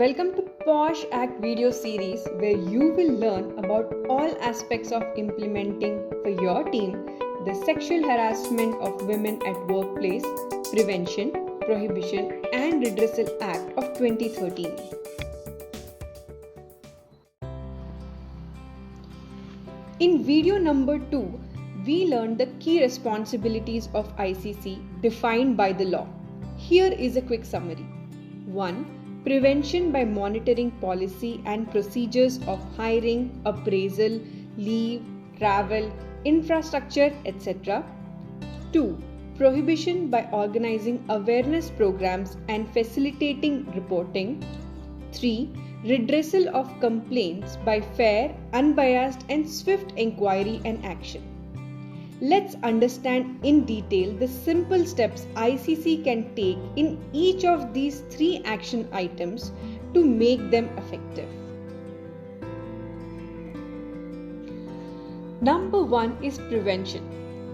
Welcome to POSH Act Video Series, where you will learn about all aspects of implementing for your team the Sexual Harassment of Women at Workplace Prevention, Prohibition and Redressal Act of 2013. In video number 2, we learned the key responsibilities of ICC defined by the law. Here is a quick summary. 1. Prevention by monitoring policy and procedures of hiring, appraisal, leave, travel, infrastructure, etc. 2. Prohibition by organizing awareness programs and facilitating reporting. 3. Redressal of complaints by fair, unbiased and swift inquiry and action. Let's understand in detail the simple steps ICC can take in each of these 3 action items to make them effective. Number 1 is prevention.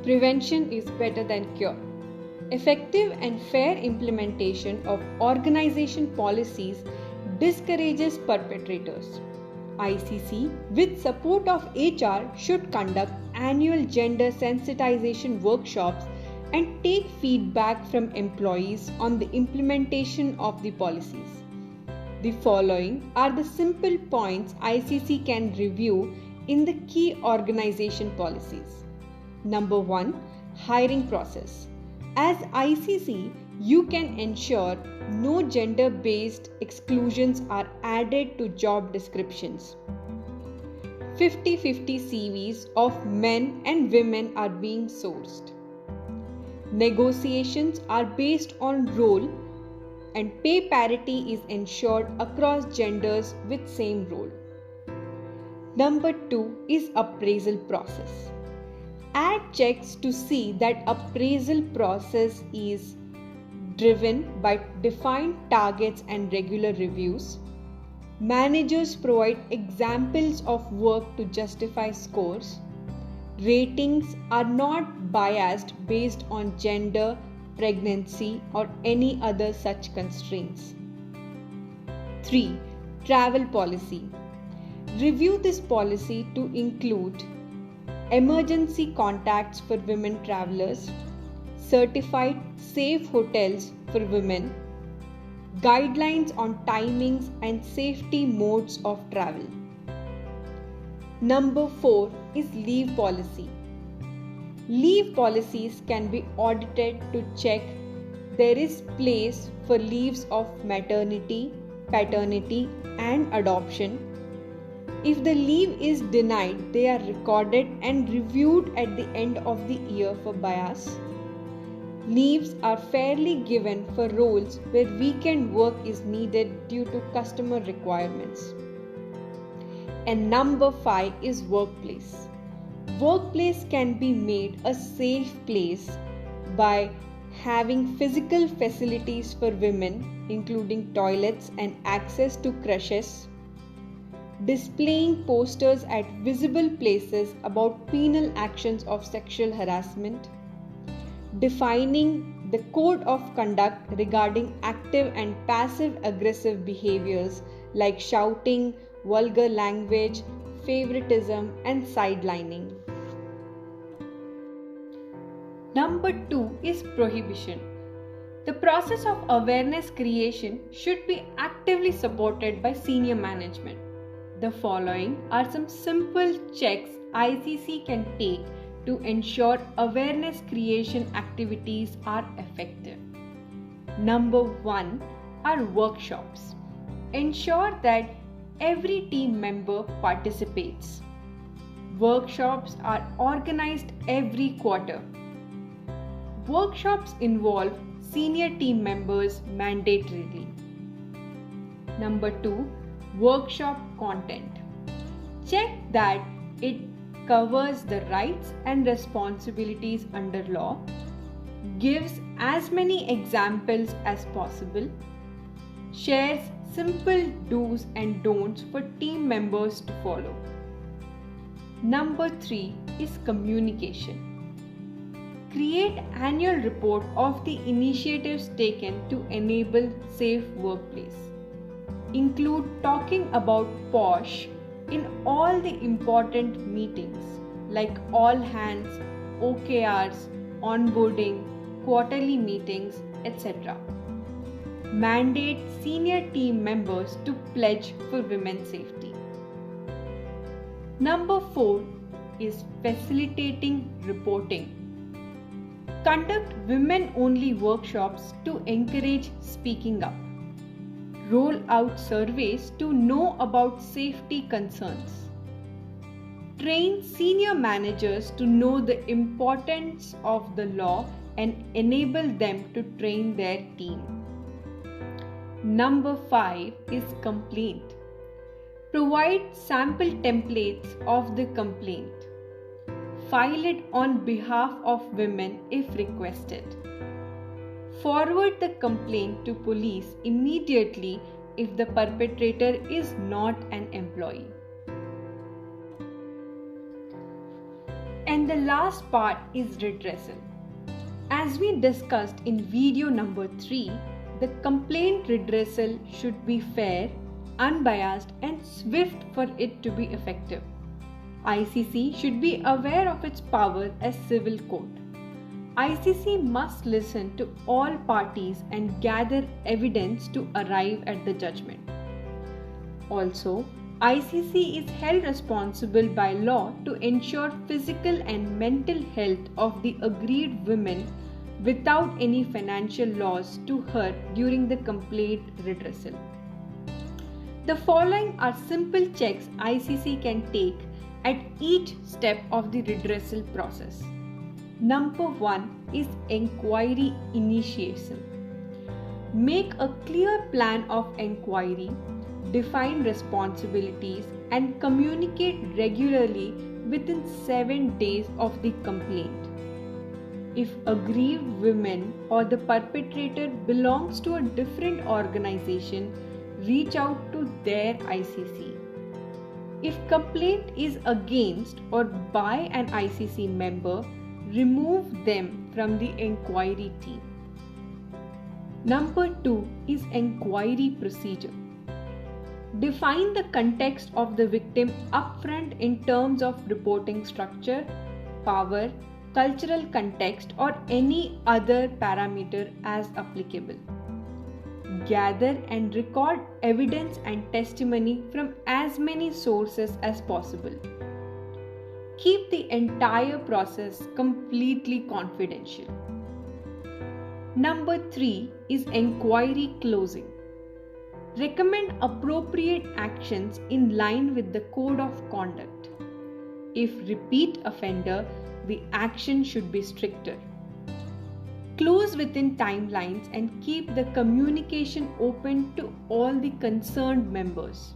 Prevention is better than cure. Effective and fair implementation of organization policies discourages perpetrators. ICC, with support of HR, should conduct annual gender sensitization workshops and take feedback from employees on the implementation of the policies. The following are the simple points ICC can review in the key organization policies. Number 1. Hiring process. As ICC, you can ensure no gender-based exclusions are added to job descriptions. 50-50 CVs of men and women are being sourced. Negotiations are based on role and pay parity is ensured across genders with same role. Number 2 is appraisal process. Add checks to see that appraisal process is driven by defined targets and regular reviews. Managers provide examples of work to justify scores. Ratings are not biased based on gender, pregnancy, or any other such constraints. 3. Travel policy. Review this policy to include emergency contacts for women travelers, certified safe hotels for women, guidelines on timings and safety modes of travel. Number 4 is leave policy. Leave policies can be audited to check there is place for leaves of maternity, paternity and adoption. If the leave is denied, they are recorded and reviewed at the end of the year for bias. Leaves are fairly given for roles where weekend work is needed due to customer requirements. And number 5 is workplace. Workplace can be made a safe place by having physical facilities for women, including toilets and access to creches, displaying posters at visible places about penal actions of sexual harassment, defining the code of conduct regarding active and passive aggressive behaviors like shouting, vulgar language, favoritism, and sidelining. Number 2 is prohibition. The process of awareness creation should be actively supported by senior management. The following are some simple checks ICC can take to ensure awareness creation activities are effective. Number 1 are workshops. Ensure that every team member participates. Workshops are organized every quarter. Workshops involve senior team members mandatorily. Number 2, workshop content. Check that it covers the rights and responsibilities under law, gives as many examples as possible, shares simple do's and don'ts for team members to follow. Number 3 is communication. Create annual report of the initiatives taken to enable safe workplace. include talking about POSH in all the important meetings like all hands, OKRs, onboarding, quarterly meetings, etc. Mandate senior team members to pledge for women's safety. Number 4 is facilitating reporting. Conduct women-only workshops to encourage speaking up. Roll out surveys to know about safety concerns. Train senior managers to know the importance of the law and enable them to train their team. Number 5 is complaint. Provide sample templates of the complaint. File it on behalf of women if requested. Forward the complaint to police immediately if the perpetrator is not an employee. And the last part is redressal. As we discussed in video number 3, the complaint redressal should be fair, unbiased, and swift for it to be effective. ICC should be aware of its power as civil court. ICC must listen to all parties and gather evidence to arrive at the judgment. Also, ICC is held responsible by law to ensure physical and mental health of the aggrieved women without any financial loss to her during the complaint redressal. The following are simple checks ICC can take at each step of the redressal process. Number 1 is inquiry initiation. Make a clear plan of inquiry, define responsibilities, and communicate regularly within 7 days of the complaint. If aggrieved women or the perpetrator belongs to a different organization, reach out to their ICC. If complaint is against or by an ICC member, remove them from the inquiry team. Number 2 is inquiry procedure. Define the context of the victim upfront in terms of reporting structure, power, cultural context, or any other parameter as applicable. Gather and record evidence and testimony from as many sources as possible. Keep the entire process completely confidential. Number 3 is inquiry closing. Recommend appropriate actions in line with the code of conduct. If repeat offender, the action should be stricter. Close within timelines and keep the communication open to all the concerned members.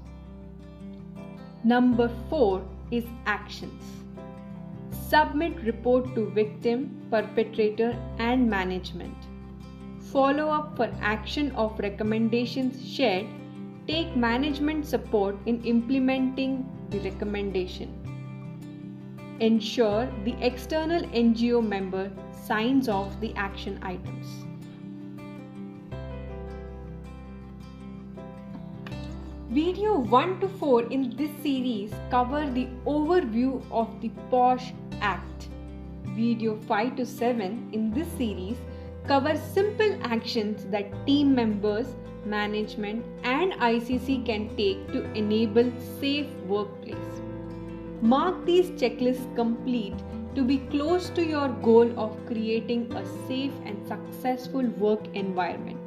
Number 4 is actions. Submit report to victim, perpetrator, and management. Follow up for action of recommendations shared. Take management support in implementing the recommendation. Ensure the external NGO member signs off the action items. Video 1 to 4 in this series cover the overview of the POSH Act. Video 5 to 7 in this series cover simple actions that team members, management, and ICC can take to enable safe workplace. Mark these checklists complete to be close to your goal of creating a safe and successful work environment.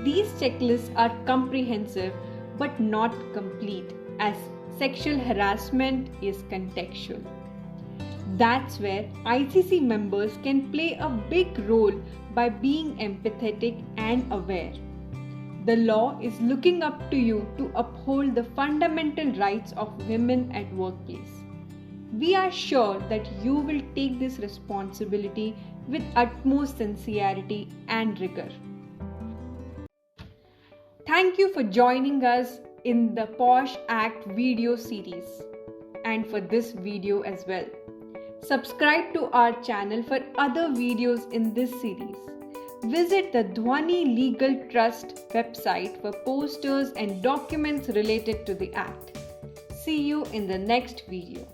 These checklists are comprehensive but not complete, as sexual harassment is contextual. That's where ICC members can play a big role by being empathetic and aware. The law is looking up to you to uphold the fundamental rights of women at workplace. We are sure that you will take this responsibility with utmost sincerity and rigor. Thank you for joining us in the POSH Act Video Series and for this video as well. Subscribe to our channel for other videos in this series. Visit the Dhwani Legal Trust website for posters and documents related to the Act. See you in the next video.